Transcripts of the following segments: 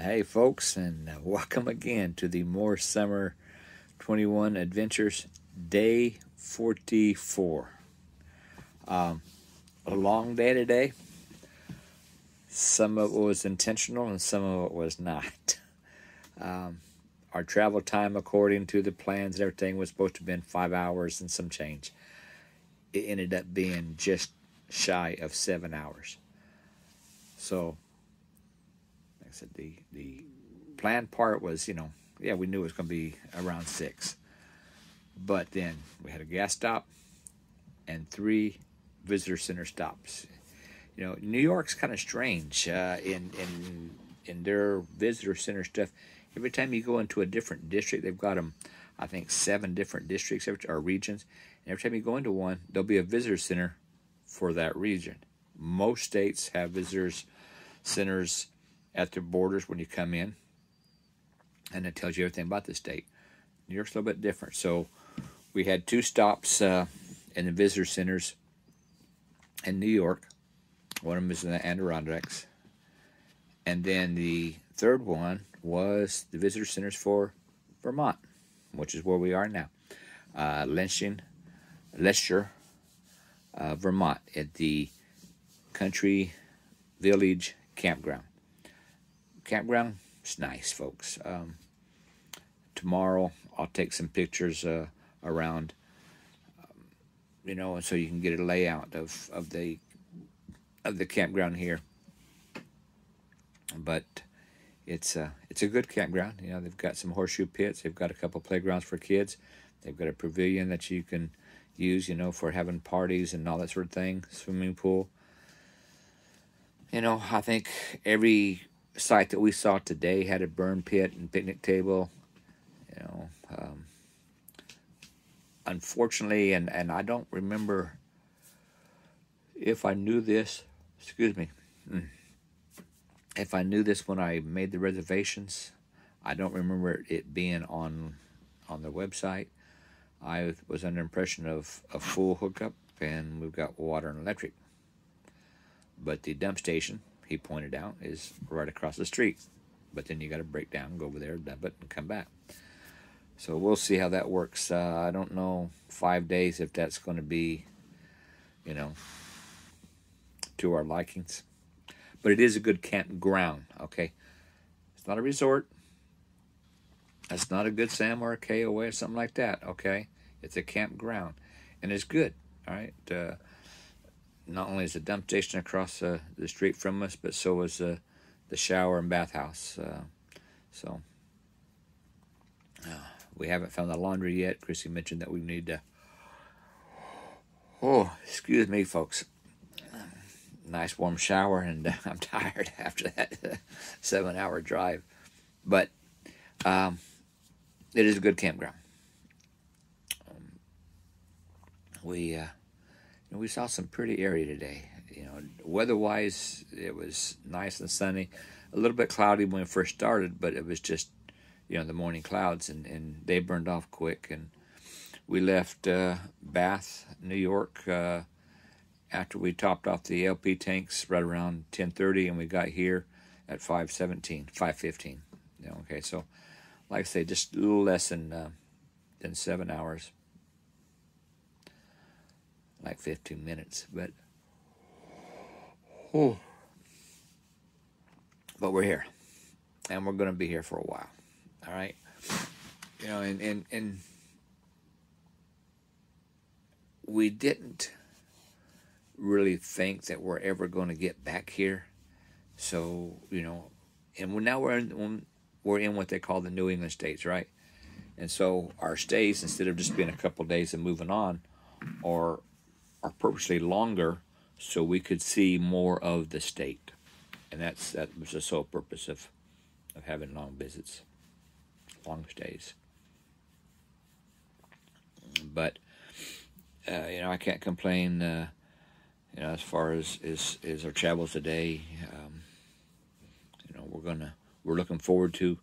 Hey, folks, and welcome again to the More Summer 21 Adventures, Day 44. A long day today. Some of it was intentional and some of it was not. Our travel time, according to the plans and everything, was supposed to have been 5 hours and some change. It ended up being just shy of 7 hours. So, like I said, the planned part was, we knew it was going to be around 6. But then we had a gas stop and 3 visitor center stops. New York's kind of strange in their visitor center stuff. Every time you go into a different district, they've got them, I think, 7 different districts or regions. And every time you go into one, there'll be a visitor center for that region. Most states have visitors centers at their borders when you come in, and it tells you everything about the state. New York's a little bit different. So we had 2 stops in the visitor centers in New York. One of them is in the Adirondacks. And then the third one was the visitor centers for Vermont, which is where we are now. Letcher, Vermont, at the Country Village Campground. Campground is nice, folks. Tomorrow I'll take some pictures around, and so you can get a layout of the campground here. But it's a good campground. They've got some horseshoe pits. They've got a couple playgrounds for kids. They've got a pavilion that you can use, for having parties and all that sort of thing. Swimming pool. I think every site that we saw today had a burn pit and picnic table. Unfortunately, and I don't remember if I knew this. Excuse me. If I knew this when I made the reservations, I don't remember it being on the website. I was under the impression of a full hookup, and we've got water and electric. But the dump station, he pointed out, is right across the street. But then you got to break down, go over there, dump it, and come back. So we'll see how that works. I don't know 5 days if that's going to be, to our likings. But it is a good campground, okay? It's not a resort. It's not a Good Sam or a KOA or something like that, okay? It's a campground. And it's good, all right? Not only is the dump station across the street from us, but so is the shower and bathhouse. We haven't found the laundry yet. Chrissy mentioned that we need to... Oh, excuse me, folks. Nice warm shower, and I'm tired after that 7-hour drive. But it is a good campground. We saw some pretty area today. Weather-wise, it was nice and sunny. A little bit cloudy when we first started, but it was just, the morning clouds, and they burned off quick. And we left Bath, New York, after we topped off the LP tanks right around 10:30, and we got here at 5:15. Okay, so like I say, just a little less than 7 hours. Like 15 minutes, but we're here, and we're going to be here for a while. All right, and we didn't really think that we're ever going to get back here. So and now we're in what they call the New England states, right? And so our stays, instead of just being a couple of days and moving on, are purposely longer so we could see more of the state. And that was the sole purpose of having long visits, long stays. But I can't complain as far as our travels today. We're looking forward to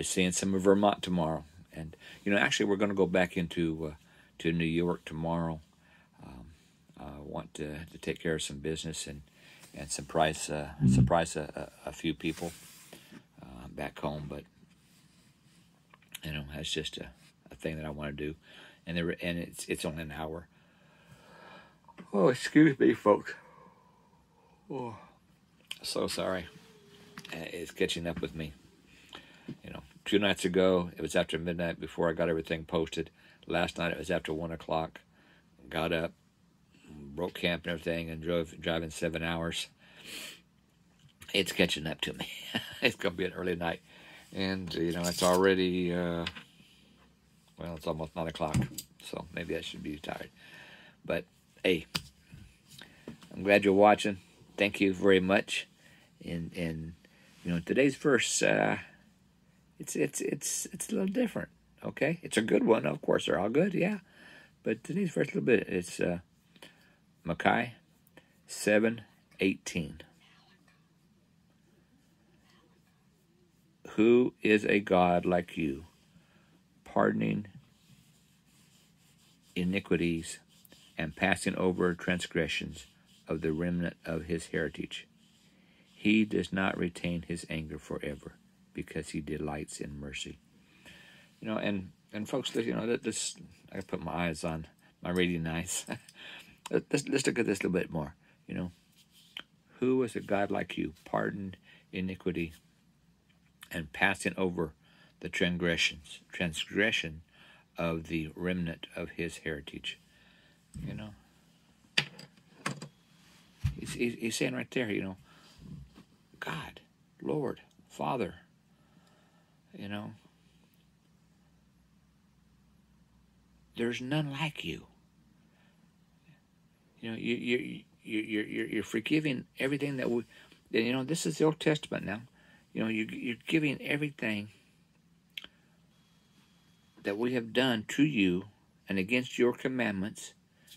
seeing some of Vermont tomorrow. And actually we're going to go back into New York tomorrow. I want to take care of some business and surprise a few people. back home, but that's just a thing that I want to do, and it's only an hour. Oh, excuse me, folks. Oh, so sorry. It's catching up with me. 2 nights ago, it was after midnight before I got everything posted. Last night, it was after 1 o'clock. Got up, broke camp and everything, and driving 7 hours. It's catching up to me. It's going to be an early night. And, it's already, it's almost 9 o'clock. So maybe I should be tired. But, hey, I'm glad you're watching. Thank you very much. And today's verse, it's a little different, okay? It's a good one, of course. They're all good, yeah. But today's verse a little bit. It's Micah 7:18. Who is a God like you, pardoning iniquities and passing over transgressions of the remnant of his heritage? He does not retain his anger forever, because he delights in mercy. And folks, this I put my eyes on my reading eyes. Let's look at this a little bit more. Who is a God like you, pardon iniquity and passing over the transgression of the remnant of his heritage? He's saying right there, God, Lord, Father, there's none like you. You're forgiving everything that we. This is the Old Testament now. You're giving everything that we have done to you and against your commandments.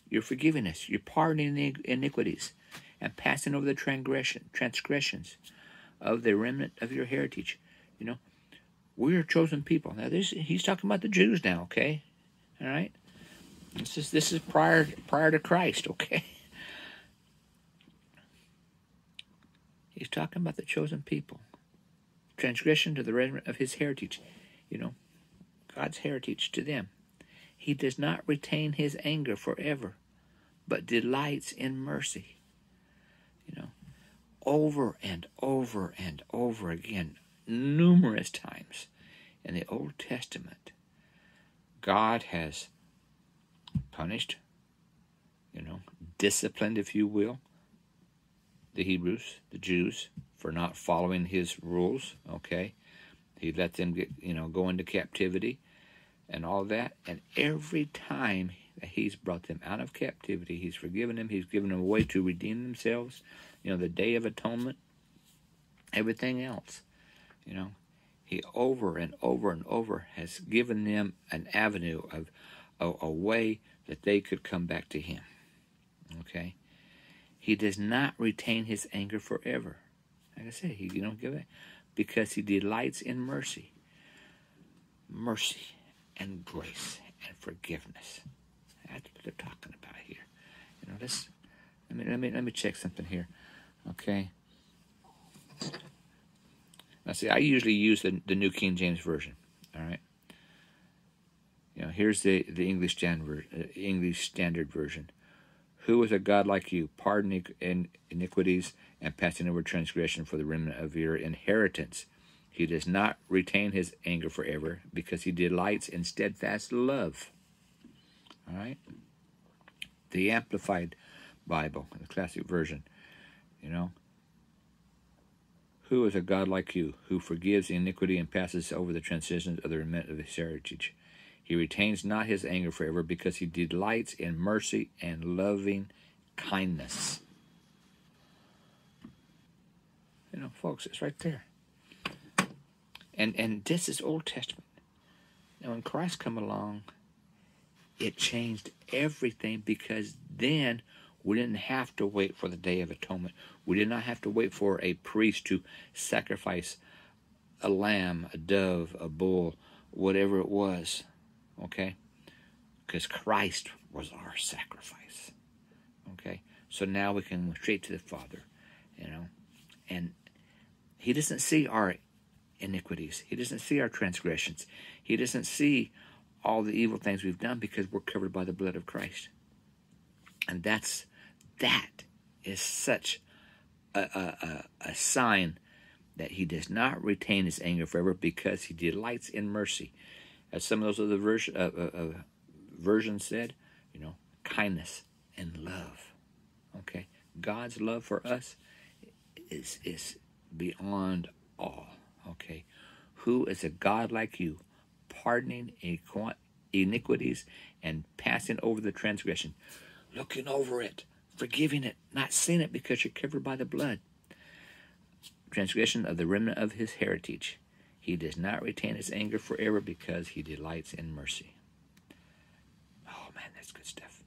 You're forgiving us. You're pardoning iniquities and passing over the transgressions of the remnant of your heritage. We're a chosen people. Now, he's talking about the Jews now, okay? All right? This is prior to Christ, okay? He's talking about the chosen people. Transgression to the remnant of his heritage. God's heritage to them. He does not retain his anger forever, but delights in mercy. Over and over and over again, numerous times in the Old Testament, God has punished, disciplined, if you will, the Hebrews, the Jews, for not following his rules, okay? He let them go into captivity and all that. And every time that he's brought them out of captivity, he's forgiven them. He's given them a way to redeem themselves. The Day of Atonement, everything else. He over and over and over has given them an avenue of a way that they could come back to him. Okay? He does not retain his anger forever. Like I said, he give it because he delights in mercy. Mercy and grace and forgiveness. That's what they're talking about here. Let me check something here. Okay. Now, see, I usually use the New King James Version. All right. Here's the English Standard Version. Who is a God like you, pardoning iniquities and passing over transgression for the remnant of your inheritance? He does not retain his anger forever, because he delights in steadfast love. All right. The Amplified Bible, the Classic Version. Who is a God like you, who forgives iniquity and passes over the transgressions of the remnant of his heritage? He retains not his anger forever, because he delights in mercy and loving kindness. Folks, it's right there. And this is Old Testament. Now, when Christ come along, it changed everything, because then we didn't have to wait for the Day of Atonement. We did not have to wait for a priest to sacrifice a lamb, a dove, a bull, whatever it was, okay? Because Christ was our sacrifice, okay? So now we can go straight to the Father, and he doesn't see our iniquities. He doesn't see our transgressions. He doesn't see all the evil things we've done because we're covered by the blood of Christ. And that is such a sign that he does not retain his anger forever because he delights in mercy. As some of those other versions said, kindness and love. Okay? God's love for us is beyond all. Okay? Who is a God like you, pardoning iniquities and passing over the transgression, looking over it, forgiving it, not seeing it because you're covered by the blood. Transgression of the remnant of his heritage. He does not retain his anger forever because he delights in mercy. Oh man, that's good stuff.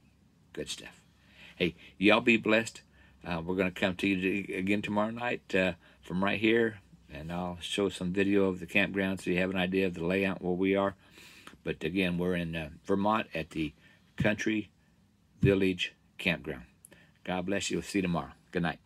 Good stuff. Hey, y'all be blessed. We're going to come to you again tomorrow night from right here, and I'll show some video of the campground so you have an idea of the layout where we are. But again, we're in Vermont at the Country Village Campground. God bless you. We'll see you tomorrow. Good night.